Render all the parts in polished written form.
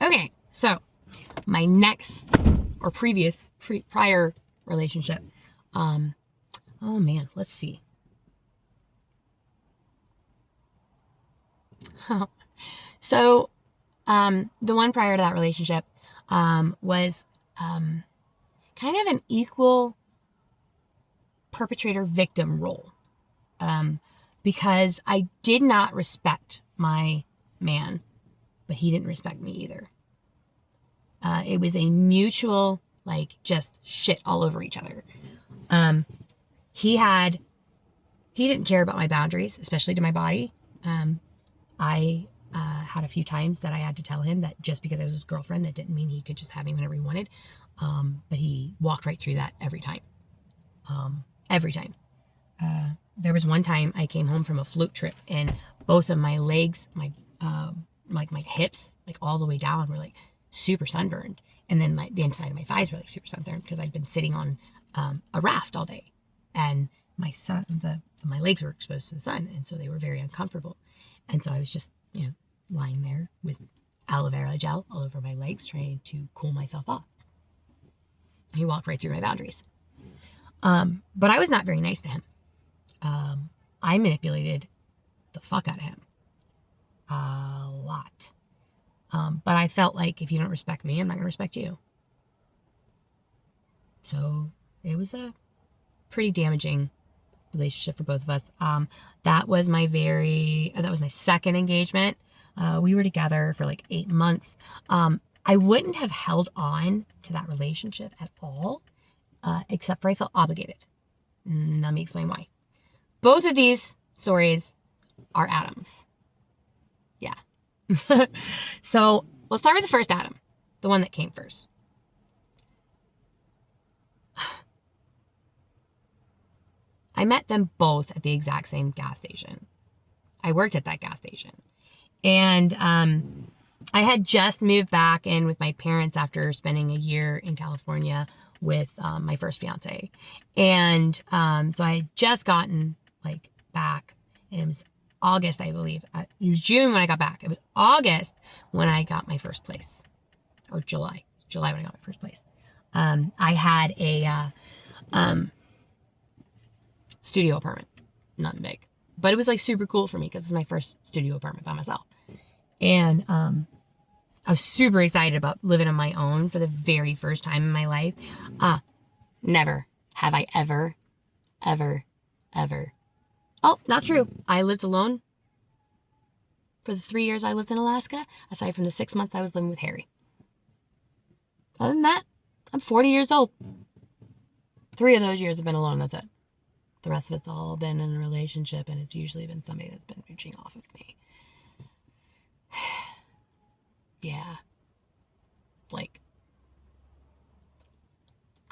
Okay, so my next or prior relationship. Oh man, let's see. So, the one prior to that relationship was kind of an equal perpetrator-victim role, because I did not respect my man, but he didn't respect me either. It was a mutual, like, just shit all over each other. He didn't care about my boundaries, especially to my body. I had a few times that I had to tell him that just because I was his girlfriend, that didn't mean he could just have me whenever he wanted. But he walked right through that every time. Every time. There was one time I came home from a float trip and both of my legs, my hips, like all the way down, were like super sunburned. And then the inside of my thighs were like super sunburned because I'd been sitting on a raft all day. And my legs were exposed to the sun. And so they were very uncomfortable. And so I was just, lying there with aloe vera gel all over my legs, trying to cool myself off. He walked right through my boundaries. But I was not very nice to him. I manipulated the fuck out of him. A lot. But I felt like if you don't respect me, I'm not going to respect you. So it was a pretty damaging relationship for both of us. That was my second engagement. We were together for like 8 months. I wouldn't have held on to that relationship at all, except for I felt obligated. Let me explain why. Both of these stories are Adams. Yeah. So we'll start with the first Adam, the one that came first. I met them both at the exact same gas station. I worked at that gas station. And I had just moved back in with my parents after spending a year in California with my first fiance. And so I had just gotten back, and it was August, I believe. It was June when I got back. It was August when I got my first place, or July when I got my first place. I had a studio apartment, nothing big, but it was super cool for me because it was my first studio apartment by myself. And I was super excited about living on my own for the very first time in my life. Never have I ever. Oh, not true. I lived alone for the 3 years I lived in Alaska, aside from the 6 months I was living with Harry. Other than that, I'm 40 years old. 3 of those years have been alone, that's it. The rest of it's all been in a relationship, and it's usually been somebody that's been mooching off of me. Yeah.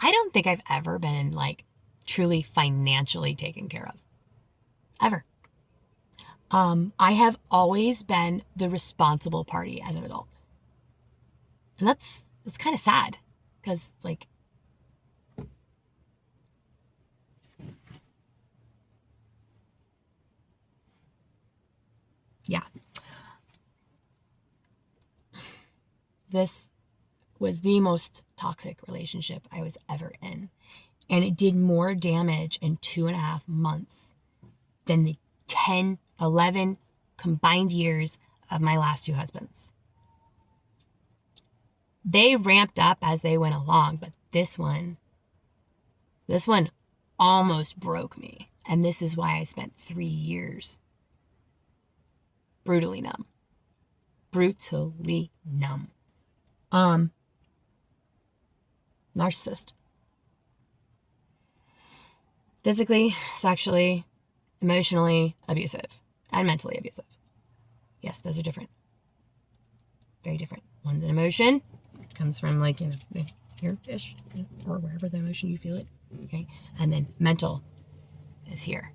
I don't think I've ever been, truly financially taken care of. Ever. I have always been the responsible party as an adult. And that's kind of sad, because, yeah. This was the most toxic relationship I was ever in. And it did more damage in 2.5 months than the 10, 11 combined years of my last 2 husbands. They ramped up as they went along, but this one almost broke me. And this is why I spent 3 years brutally numb. Narcissist. Physically, sexually, emotionally abusive, and mentally abusive. Yes, those are different. Very different. One's an emotion. It comes from here-ish, or wherever the emotion you feel it. Okay. And then mental is here.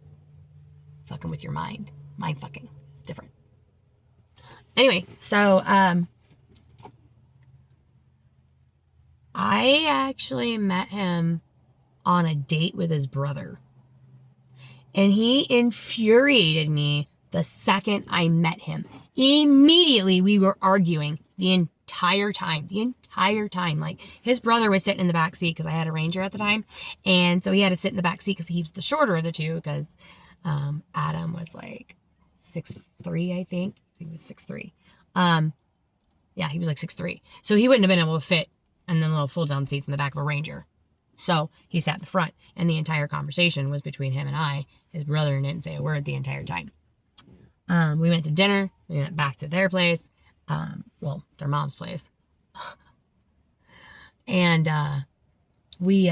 Fucking with your mind. Mind fucking. It's different. Anyway, so I actually met him on a date with his brother. And he infuriated me the second I met him. Immediately we were arguing the entire time. Like, his brother was sitting in the back seat because I had a Ranger at the time. And so he had to sit in the back seat because he was the shorter of the two, because Adam was like 6'3", I think. He was 6'3". Yeah, he was like 6'3". So he wouldn't have been able to fit in the little fold-down seats in the back of a Ranger. So he sat in the front, and the entire conversation was between him and I. His brother didn't say a word the entire time. We went to dinner. We went back to their place. Well, their mom's place. And we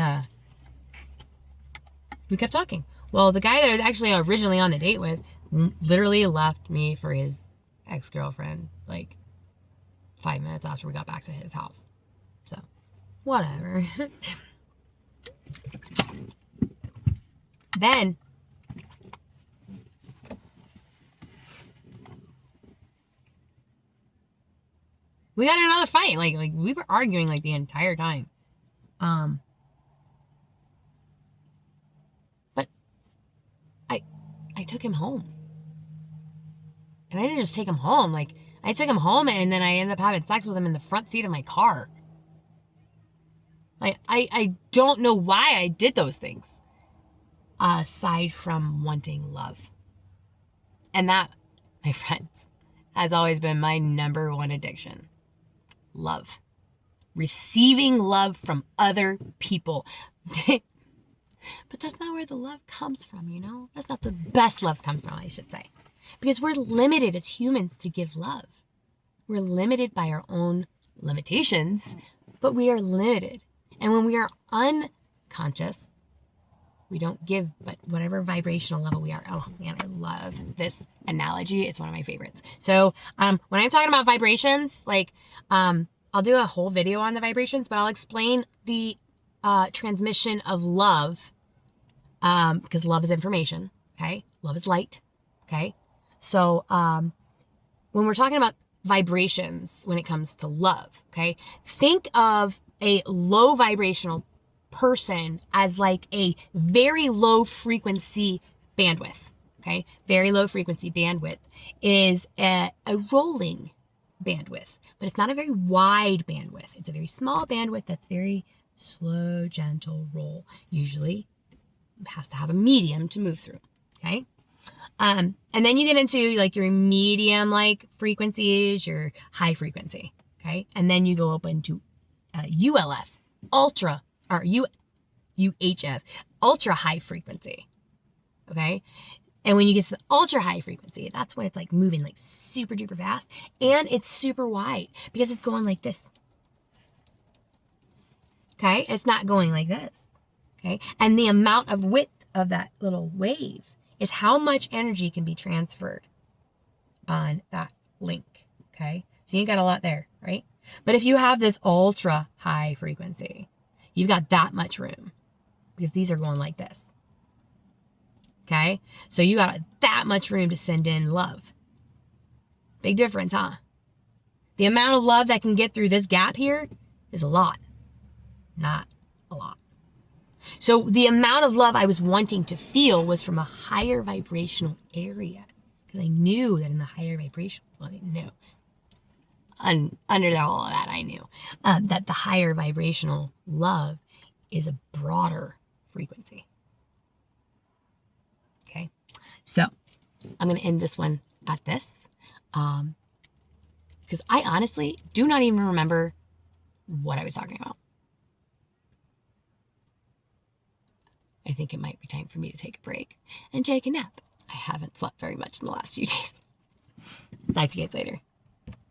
kept talking. Well, the guy that I was actually originally on the date with literally left me for his ex-girlfriend like 5 minutes after we got back to his house. So, whatever. Then we got in another fight. Like we were arguing like the entire time. But I took him home. And I didn't just take him home. Like, I took him home, and then I ended up having sex with him in the front seat of my car. Like, I don't know why I did those things. Aside from wanting love. And that, my friends, has always been my number one addiction. Love. Receiving love from other people. But that's not where the love comes from, you know? That's not the best love comes from, I should say. Because we're limited as humans to give love. We're limited by our own limitations, but we are limited. And when we are unconscious, we don't give, but whatever vibrational level we are. Oh man, I love this analogy. It's one of my favorites. So when I'm talking about vibrations, like I'll do a whole video on the vibrations, but I'll explain the transmission of love, because love is information. Okay, love is light. Okay, so when we're talking about vibrations, when it comes to love, okay, think of a low vibrational person as like a very low frequency bandwidth. Okay, very low frequency bandwidth is a rolling bandwidth, but it's not a very wide bandwidth. It's a very small bandwidth that's very slow, gentle roll. Usually it has to have a medium to move through. Okay, and then you get into like your medium like frequencies, your high frequency. Okay, and then you go up into ULF, ultra, or UHF, ultra high frequency. Okay, and when you get to the ultra high frequency, that's when it's like moving like super duper fast, and it's super wide because it's going like this. Okay, it's not going like this. Okay, and the amount of width of that little wave is how much energy can be transferred on that link. Okay, so you got a lot there, right? But if you have this ultra high frequency, you've got that much room because these are going like this. Okay, so you got that much room to send in love. Big difference, huh? The amount of love that can get through this gap here is a lot, not a lot. So the amount of love I was wanting to feel was from a higher vibrational area, because I knew that in the higher vibration, well, I didn't know. Under all of that, I knew that the higher vibrational love is a broader frequency. Okay, so I'm going to end this one at this, because I honestly do not even remember what I was talking about. I think it might be time for me to take a break and take a nap. I haven't slept very much in the last few days. Talk to you guys later.